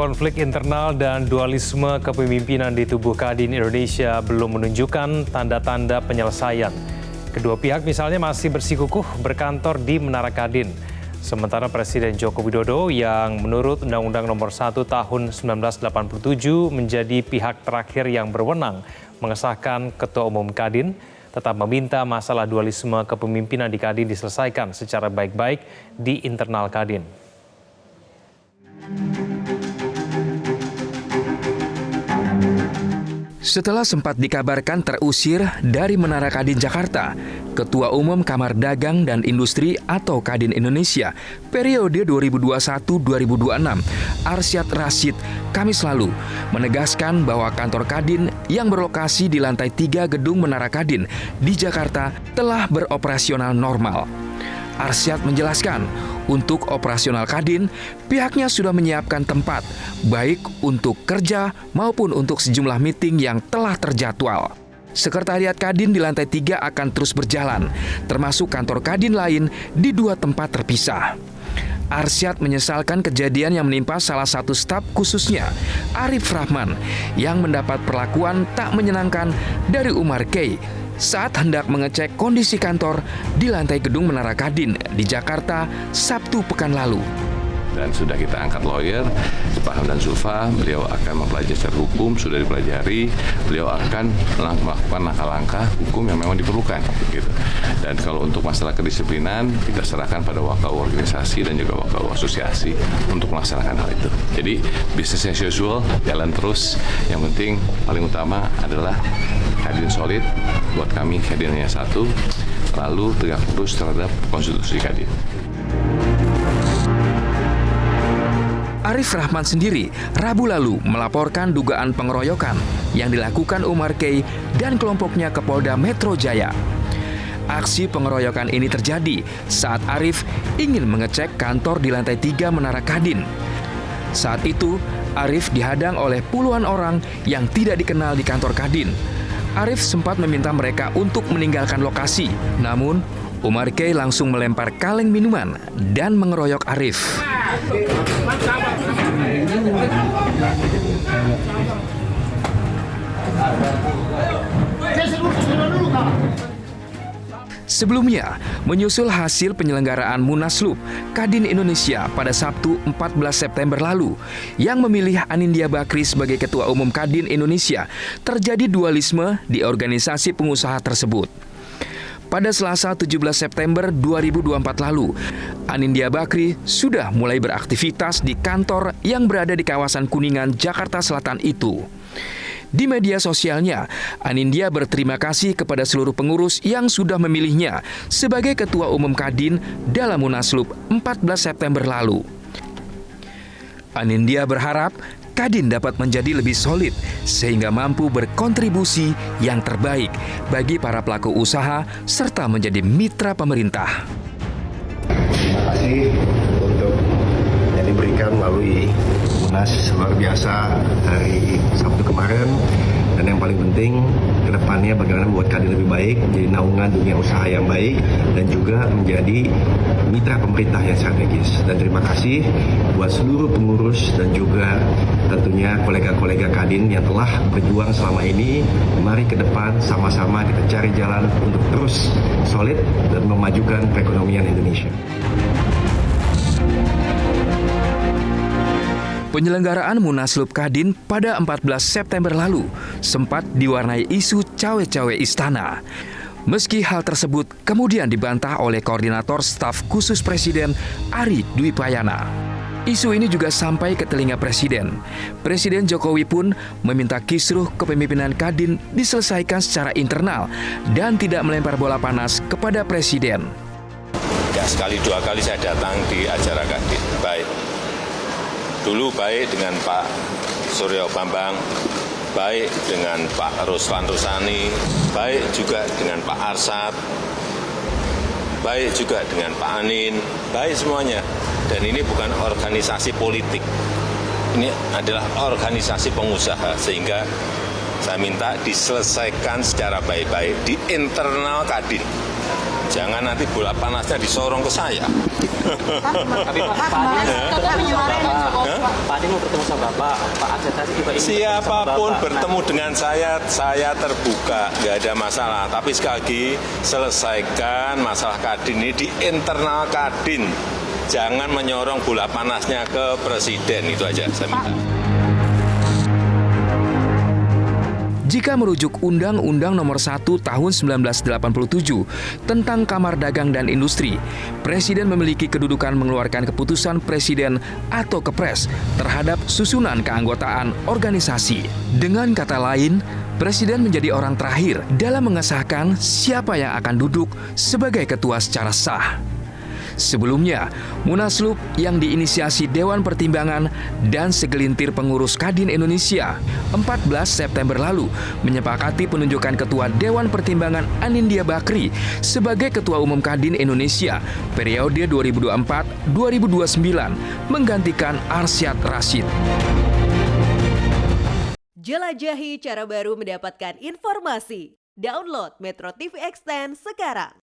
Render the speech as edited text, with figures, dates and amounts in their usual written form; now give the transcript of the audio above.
Konflik internal dan dualisme kepemimpinan di tubuh Kadin Indonesia belum menunjukkan tanda-tanda penyelesaian. Kedua pihak misalnya masih bersikukuh berkantor di Menara Kadin. Sementara Presiden Joko Widodo yang menurut Undang-Undang Nomor 1 Tahun 1987 menjadi pihak terakhir yang berwenang mengesahkan Ketua Umum Kadin, tetap meminta masalah dualisme kepemimpinan di Kadin diselesaikan secara baik-baik di internal Kadin. Setelah sempat dikabarkan terusir dari Menara Kadin Jakarta, Ketua Umum Kamar Dagang dan Industri atau Kadin Indonesia periode 2021-2026, Arsyad Rashid, Kamis lalu menegaskan bahwa kantor Kadin yang berlokasi di lantai 3 gedung Menara Kadin di Jakarta telah beroperasional normal. Arsyad menjelaskan, untuk operasional Kadin, pihaknya sudah menyiapkan tempat, baik untuk kerja maupun untuk sejumlah meeting yang telah terjadwal. Sekretariat Kadin di lantai 3 akan terus berjalan, termasuk kantor Kadin lain di 2 tempat terpisah. Arsyad menyesalkan kejadian yang menimpa salah satu staf khususnya, Arif Rahman, yang mendapat perlakuan tak menyenangkan dari Umar K. saat hendak mengecek kondisi kantor di lantai gedung Menara Kadin di Jakarta Sabtu pekan lalu. Dan sudah kita angkat lawyer, Pak Hamdan Zulfa, beliau akan mempelajari secara hukum, sudah dipelajari, beliau akan melakukan langkah-langkah hukum yang memang diperlukan. Gitu. Dan kalau untuk masalah kedisiplinan, kita serahkan pada wakil organisasi dan juga wakil asosiasi untuk melaksanakan hal itu. Jadi, business as usual, jalan terus. Yang penting, paling utama adalah Kadin solid, buat kami Kadinnya satu, lalu tegak lurus terhadap konstitusi Kadin. Arif Rahman sendiri Rabu lalu melaporkan dugaan pengeroyokan yang dilakukan Umar K. dan kelompoknya ke Polda Metro Jaya. Aksi pengeroyokan ini terjadi saat Arif ingin mengecek kantor di lantai 3 Menara Kadin. Saat itu, Arif dihadang oleh puluhan orang yang tidak dikenal di kantor Kadin. Arif sempat meminta mereka untuk meninggalkan lokasi, namun Umar K. langsung melempar kaleng minuman dan mengeroyok Arif. Sebelumnya, menyusul hasil penyelenggaraan Munaslup Kadin Indonesia pada Sabtu 14 September lalu yang memilih Anindya Bakri sebagai Ketua Umum Kadin Indonesia, terjadi dualisme di organisasi pengusaha tersebut. Pada Selasa 17 September 2024 lalu, Anindya Bakri sudah mulai beraktivitas di kantor yang berada di kawasan Kuningan, Jakarta Selatan itu. Di media sosialnya, Anindya berterima kasih kepada seluruh pengurus yang sudah memilihnya sebagai Ketua Umum Kadin dalam Munaslup 14 September lalu. Anindya berharap Kadin dapat menjadi lebih solid sehingga mampu berkontribusi yang terbaik bagi para pelaku usaha serta menjadi mitra pemerintah. Terima kasih untuk yang diberikan melalui Munas luar biasa hari Sabtu kemarin, dan yang paling penting ke depannya bagaimana membuat Kadin lebih baik, menjadi naungan dunia usaha yang baik dan juga menjadi mitra pemerintah yang strategis. Dan terima kasih buat seluruh pengurus dan juga tentunya kolega-kolega Kadin yang telah berjuang selama ini. Mari ke depan sama-sama kita cari jalan untuk terus solid dan memajukan perekonomian Indonesia. Penyelenggaraan Munaslup Kadin pada 14 September lalu sempat diwarnai isu cawe-cawe istana. Meski hal tersebut kemudian dibantah oleh Koordinator Staf Khusus Presiden Ari Dwi Payana. Isu ini juga sampai ke telinga Presiden. Presiden Jokowi pun meminta kisruh kepemimpinan Kadin diselesaikan secara internal dan tidak melempar bola panas kepada Presiden. Ya, sekali dua kali saya datang di acara Kadin, baik. Dulu baik dengan Pak Suryo Bambang, baik dengan Pak Ruslan Rusani, baik juga dengan Pak Arsyad, baik juga dengan Pak Anin, baik semuanya. Dan ini bukan organisasi politik, ini adalah organisasi pengusaha, sehingga saya minta diselesaikan secara baik-baik di internal Kadin. Jangan nanti bola panasnya disorong ke saya. Tapi Pak Adi bertemu sama Bapak, Pak Arsyad tadi juga ingin Siapapun Bapak. bertemu dengan saya terbuka, nggak ada masalah. Tapi sekali lagi, selesaikan masalah Kadin ini di internal Kadin. Jangan menyorong bola panasnya ke Presiden, itu aja saya minta. Jika merujuk Undang-Undang Nomor 1 Tahun 1987 tentang Kamar Dagang dan Industri, Presiden memiliki kedudukan mengeluarkan keputusan Presiden atau Kepres terhadap susunan keanggotaan organisasi. Dengan kata lain, Presiden menjadi orang terakhir dalam mengesahkan siapa yang akan duduk sebagai ketua secara sah. Sebelumnya, Munaslup yang diinisiasi Dewan Pertimbangan dan segelintir pengurus Kadin Indonesia 14 September lalu menyepakati penunjukan Ketua Dewan Pertimbangan Anindya Bakri sebagai Ketua Umum Kadin Indonesia periode 2024-2029 menggantikan Arsyad Rashid. Jelajahi cara baru mendapatkan informasi. Download Metro TV Extend sekarang.